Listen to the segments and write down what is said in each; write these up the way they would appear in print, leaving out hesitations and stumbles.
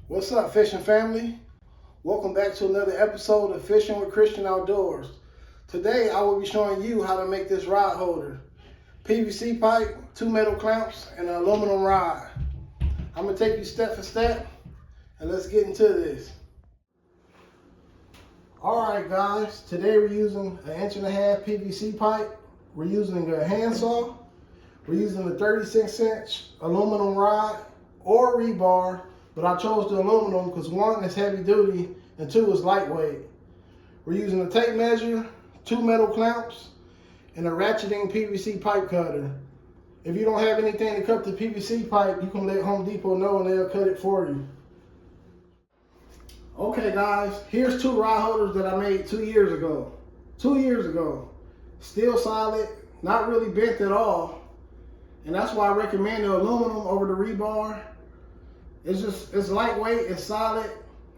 What's up, fishing family? Welcome back to another episode of Fishing with Christian Outdoors. Today I will be showing you how to make this rod holder. PVC pipe, 2 metal clamps, and an aluminum rod. I'm going to take you step for step, and let's get into this. Alright guys, today we're using an 1.5 inch PVC pipe. We're using a handsaw. We're using a 36-inch aluminum rod or rebar, but I chose the aluminum because 1 is heavy duty and 2 is lightweight. We're using a tape measure, 2 metal clamps, and a ratcheting PVC pipe cutter. If you don't have anything to cut the PVC pipe, you can let Home Depot know and they'll cut it for you. Okay guys, here's 2 rod holders that I made 2 years ago. 2 years ago. Still solid, not really bent at all. And that's why I recommend the aluminum over the rebar. It's lightweight, it's solid,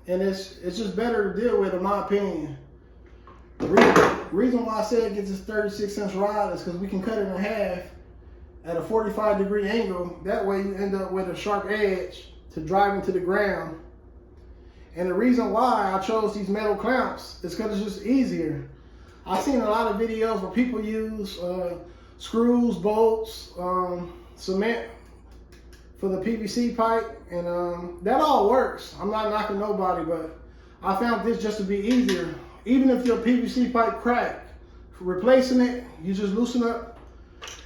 and it's just better to deal with, in my opinion. The reason why I said get this 36-inch rod is because we can cut it in half at a 45-degree angle. That way you end up with a sharp edge to drive into the ground. And the reason why I chose these metal clamps is because it's just easier. I've seen a lot of videos where people use screws, bolts, cement for the PVC pipe, and that all works. I'm not knocking nobody, but I found this just to be easier. Even if your PVC pipe crack, for replacing it, you just loosen up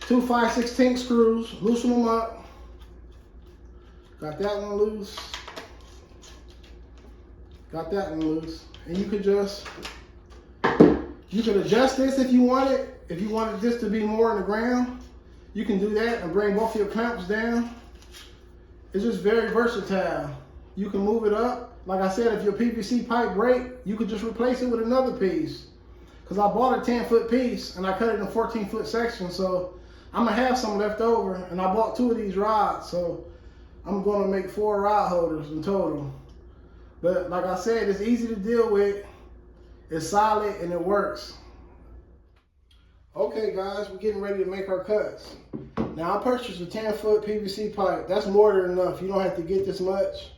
2 5/16 screws, loosen them up. Got that one loose. Got that one loose. And you could adjust this if you want it. If you wanted this to be more on the ground, you can do that and bring both of your clamps down. It's just very versatile. You can move it up. Like I said, if your PVC pipe break, you could just replace it with another piece. Because I bought a 10-foot piece and I cut it in 14-foot sections, so I'm gonna have some left over, and I bought 2 of these rods, so I'm gonna make 4 rod holders in total. But like I said, it's easy to deal with, it's solid, and it works. Okay guys, we're getting ready to make our cuts. Now I purchased a 10-foot PVC pipe. That's more than enough. You don't have to get this much.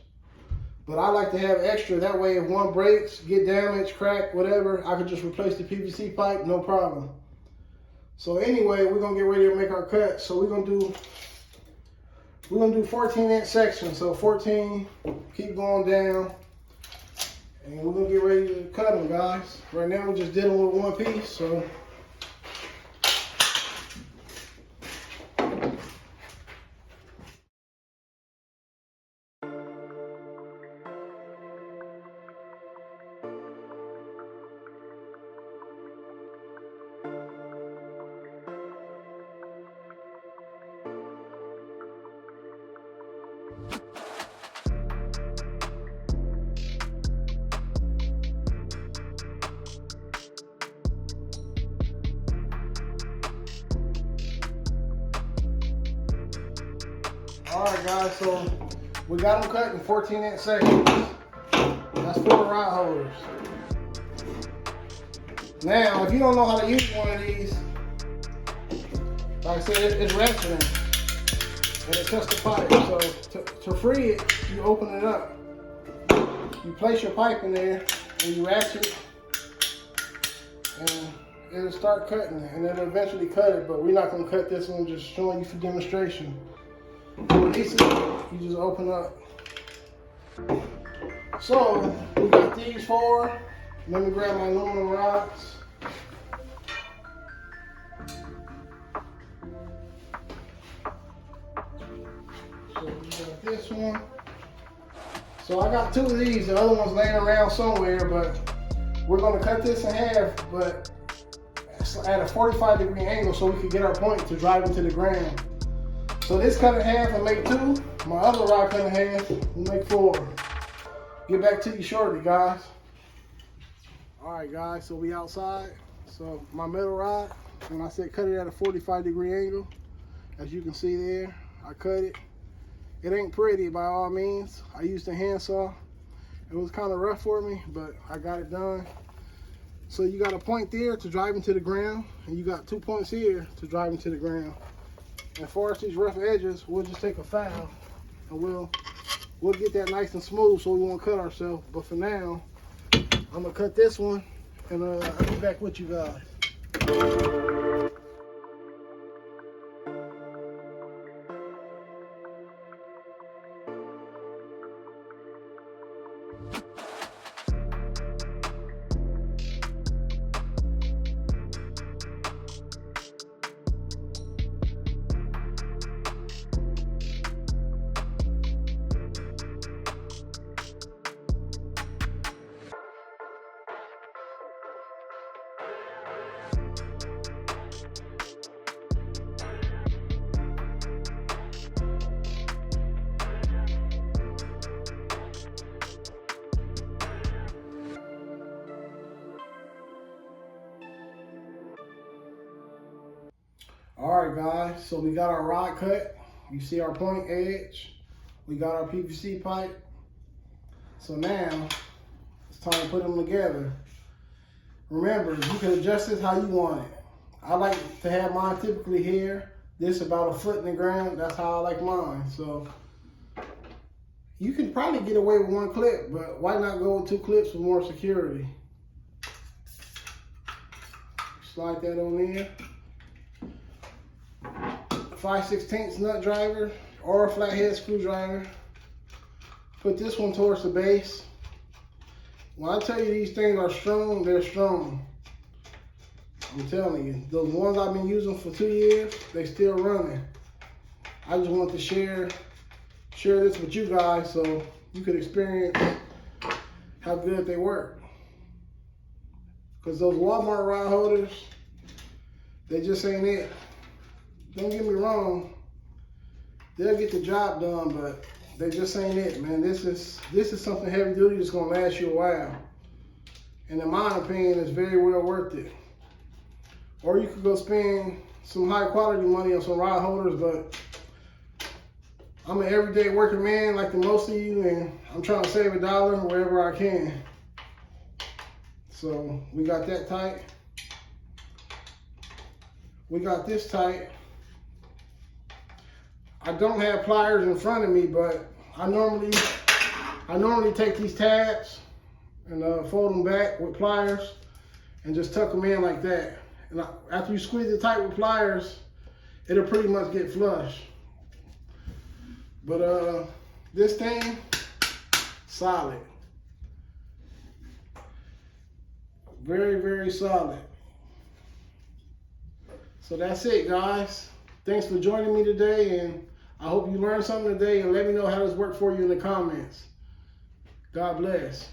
But I like to have extra. That way if one breaks, get damaged, crack, whatever, I could just replace the PVC pipe, no problem. So anyway, we're gonna get ready to make our cuts. So we're gonna do 14-inch sections. So 14, keep going down. And we're gonna get ready to cut them, guys. Right now we're just dealing with 1 piece, so. Alright guys, so we got them cut in 14-inch sections. That's 4 rod holders. Now, if you don't know how to use one of these, like I said, it's ratcheting and it cuts the pipe. So to free it, you open it up. You place your pipe in there and you ratchet, and it'll start cutting it, and it'll eventually cut it, but we're not going to cut this one, just showing you for demonstration. Release it, you just open up. So we got these 4. Let me grab my aluminum rods. So we got this one. So I got 2 of these. The other one's laying around somewhere, but we're gonna cut this in half, but at a 45-degree angle so we can get our point to drive into the ground. So this cut in half and make 2. My other rod cut in half will make 4. Get back to you shortly, guys. Alright guys, so we outside. So my metal rod, when I said cut it at a 45-degree angle, as you can see there, I cut it. It ain't pretty by all means. I used a handsaw. It was kind of rough for me, but I got it done. So you got a point there to drive into the ground, and you got 2 points here to drive into the ground. And as far as these rough edges, we'll just take a file and we'll we'll get that nice and smooth so we won't cut ourselves. But for now, I'm gonna cut this one and I'll be back with you guys. All right, guys, so we got our rod cut. You see our point edge. We got our PVC pipe. So now it's time to put them together. Remember, you can adjust this how you want it. I like to have mine typically here. This about a foot in the ground. That's how I like mine. So you can probably get away with one clip, but why not go with 2 clips for more security? Slide that on in. 5/16 nut driver or a flathead screwdriver. Put this one towards the base. When I tell you these things are strong, they're strong. I'm telling you, those ones I've been using for 2 years, they still running. I just want to share this with you guys so you could experience how good they work. Because those Walmart rod holders, they just ain't it. Don't get me wrong, they'll get the job done, but they just ain't it, man. This is something heavy duty that's gonna last you a while. And in my opinion, it's very well worth it. Or you could go spend some high quality money on some rod holders, but I'm an everyday working man like the most of you, and I'm trying to save $1 wherever I can. So we got that tight. We got this tight. I don't have pliers in front of me, but I normally take these tabs and fold them back with pliers and just tuck them in like that. And after you squeeze it tight with pliers, it'll pretty much get flush. But this thing, solid. Very, very solid. So that's it, guys. Thanks for joining me today, and I hope you learned something today, and let me know how this worked for you in the comments. God bless.